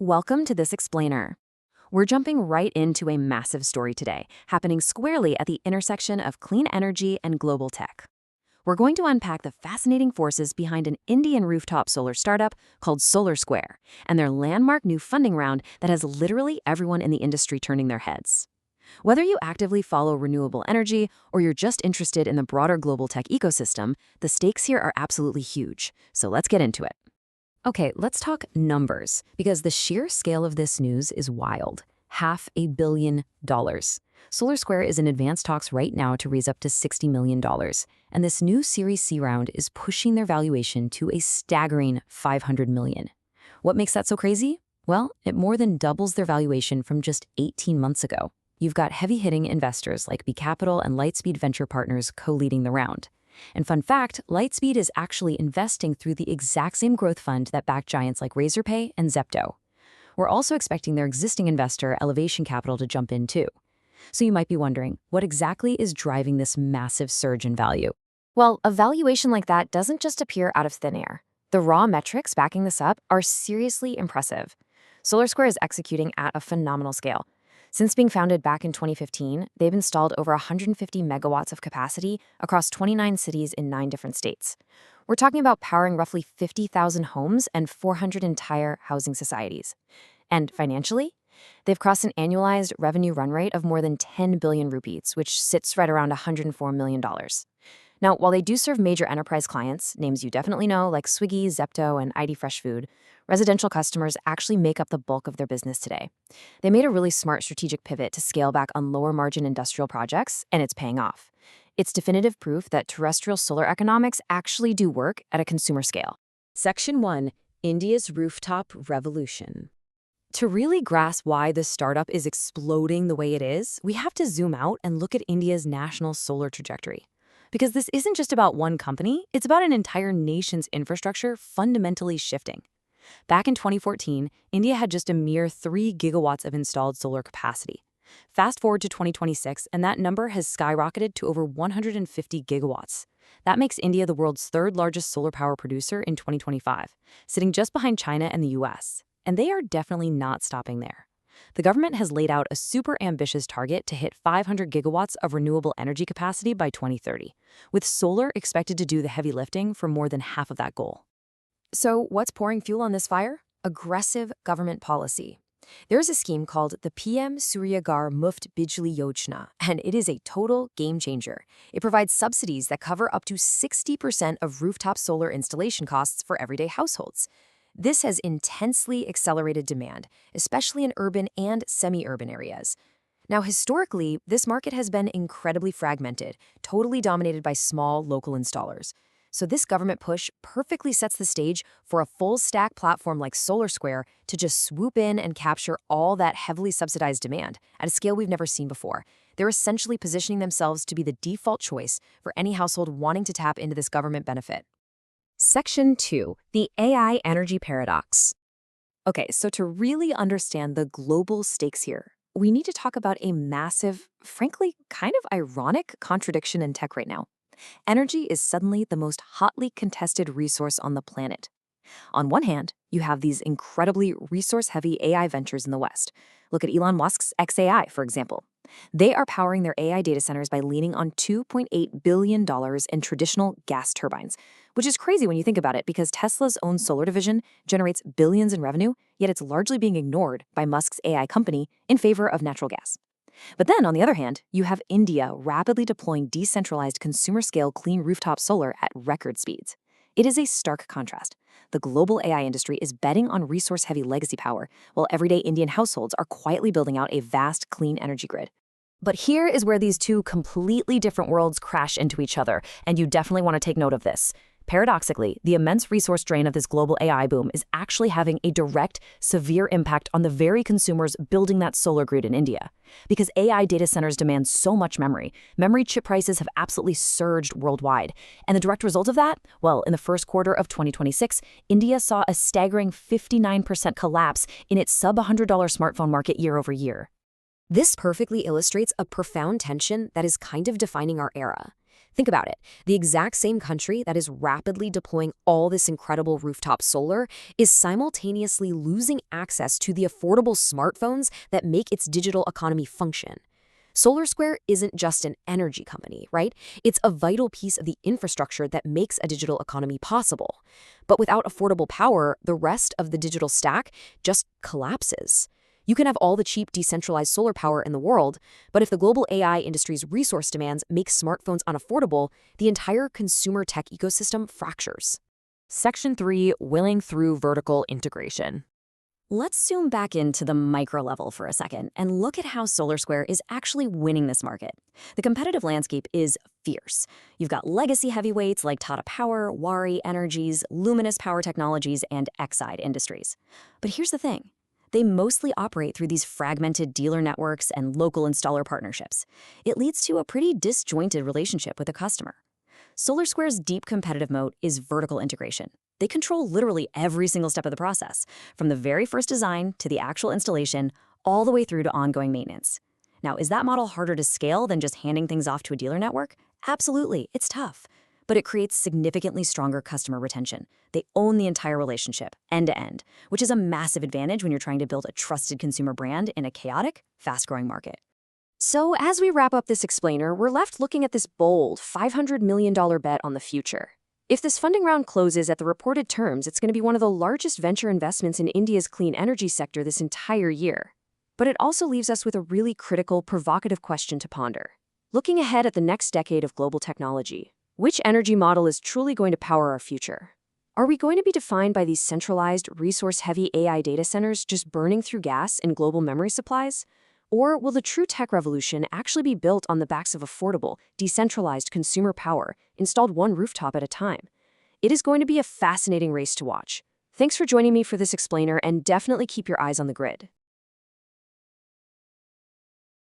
Welcome to this explainer. We're jumping right into a massive story today, happening squarely at the intersection of clean energy and global tech. We're going to unpack the fascinating forces behind an Indian rooftop solar startup called SolarSquare and their landmark new funding round that has literally everyone in the industry turning their heads. Whether you actively follow renewable energy or you're just interested in the broader global tech ecosystem, the stakes here are absolutely huge. So let's get into it. Okay, let's talk numbers, because the sheer scale of this news is wild. $500 million. SolarSquare is in advanced talks right now to raise up to $60 million, and this new Series C round is pushing their valuation to a staggering $500 million. What makes that so crazy? Well, it more than doubles their valuation from just 18 months ago. You've got heavy-hitting investors like B Capital and Lightspeed Venture Partners co-leading the round. And fun fact, Lightspeed is actually investing through the exact same growth fund that backed giants like Razorpay and Zepto. We're also expecting their existing investor, Elevation Capital, to jump in too. So you might be wondering, what exactly is driving this massive surge in value? Well, a valuation like that doesn't just appear out of thin air. The raw metrics backing this up are seriously impressive. SolarSquare is executing at a phenomenal scale. Since being founded back in 2015, they've installed over 150 megawatts of capacity across 29 cities in 9 different states. We're talking about powering roughly 50,000 homes and 400 entire housing societies. And financially, they've crossed an annualized revenue run rate of more than 10 billion rupees, which sits right around $104 million. Now, while they do serve major enterprise clients, names you definitely know like Swiggy, Zepto, and ID Fresh Food, residential customers actually make up the bulk of their business today. They made a really smart strategic pivot to scale back on lower-margin industrial projects, and it's paying off. It's definitive proof that terrestrial solar economics actually do work at a consumer scale. Section 1. India's Rooftop Revolution. To really grasp why this startup is exploding the way it is, we have to zoom out and look at India's national solar trajectory. Because this isn't just about one company, it's about an entire nation's infrastructure fundamentally shifting. Back in 2014, India had just a mere 3 gigawatts of installed solar capacity. Fast forward to 2026, and that number has skyrocketed to over 150 gigawatts. That makes India the world's 3rd largest solar power producer in 2025, sitting just behind China and the US. And they are definitely not stopping there. The government has laid out a super ambitious target to hit 500 gigawatts of renewable energy capacity by 2030, with solar expected to do the heavy lifting for more than half of that goal. So what's pouring fuel on this fire? Aggressive government policy. There's a scheme called the PM Surya Ghar Muft Bijli Yojana, and it is a total game changer. It provides subsidies that cover up to 60% of rooftop solar installation costs for everyday households. This has intensely accelerated demand, especially in urban and semi-urban areas. Now, historically, this market has been incredibly fragmented, totally dominated by small local installers. So this government push perfectly sets the stage for a full-stack platform like SolarSquare to just swoop in and capture all that heavily subsidized demand at a scale we've never seen before. They're essentially positioning themselves to be the default choice for any household wanting to tap into this government benefit. Section 2. The AI Energy Paradox. Okay, so to really understand the global stakes here, we need to talk about a massive, frankly, kind of ironic contradiction in tech right now. Energy is suddenly the most hotly contested resource on the planet. On one hand, you have these incredibly resource-heavy AI ventures in the West. Look at Elon Musk's xAI, for example. They are powering their AI data centers by leaning on $2.8 billion in traditional gas turbines, which is crazy when you think about it because Tesla's own solar division generates billions in revenue, yet it's largely being ignored by Musk's AI company in favor of natural gas. But then, on the other hand, you have India rapidly deploying decentralized consumer-scale clean rooftop solar at record speeds. It is a stark contrast. The global AI industry is betting on resource-heavy legacy power, while everyday Indian households are quietly building out a vast clean energy grid. But here is where these two completely different worlds crash into each other, and you definitely want to take note of this. Paradoxically, the immense resource drain of this global AI boom is actually having a direct, severe impact on the very consumers building that solar grid in India. Because AI data centers demand so much memory chip prices have absolutely surged worldwide. And the direct result of that? Well, in the first quarter of 2026, India saw a staggering 59% collapse in its sub-$100 smartphone market year over year. This perfectly illustrates a profound tension that is kind of defining our era. Think about it. The exact same country that is rapidly deploying all this incredible rooftop solar is simultaneously losing access to the affordable smartphones that make its digital economy function. SolarSquare isn't just an energy company, right? It's a vital piece of the infrastructure that makes a digital economy possible. But without affordable power, the rest of the digital stack just collapses. You can have all the cheap decentralized solar power in the world, but if the global AI industry's resource demands make smartphones unaffordable, the entire consumer tech ecosystem fractures. Section 3, Winning Through Vertical Integration. Let's zoom back into the micro level for a second and look at how SolarSquare is actually winning this market. The competitive landscape is fierce. You've got legacy heavyweights like Tata Power, Wari Energies, Luminous Power Technologies, and Exide Industries. But here's the thing. They mostly operate through these fragmented dealer networks and local installer partnerships. It leads to a pretty disjointed relationship with the customer. SolarSquare's deep competitive moat is vertical integration. They control literally every single step of the process, from the very first design to the actual installation, all the way through to ongoing maintenance. Now, is that model harder to scale than just handing things off to a dealer network? Absolutely, it's tough. But it creates significantly stronger customer retention. They own the entire relationship, end to end, which is a massive advantage when you're trying to build a trusted consumer brand in a chaotic, fast-growing market. So as we wrap up this explainer, we're left looking at this bold $500 million bet on the future. If this funding round closes at the reported terms, it's going to be one of the largest venture investments in India's clean energy sector this entire year. But it also leaves us with a really critical, provocative question to ponder. Looking ahead at the next decade of global technology, which energy model is truly going to power our future? Are we going to be defined by these centralized, resource-heavy AI data centers just burning through gas in global memory supplies? Or will the true tech revolution actually be built on the backs of affordable, decentralized consumer power, installed one rooftop at a time? It is going to be a fascinating race to watch. Thanks for joining me for this explainer, and definitely keep your eyes on the grid.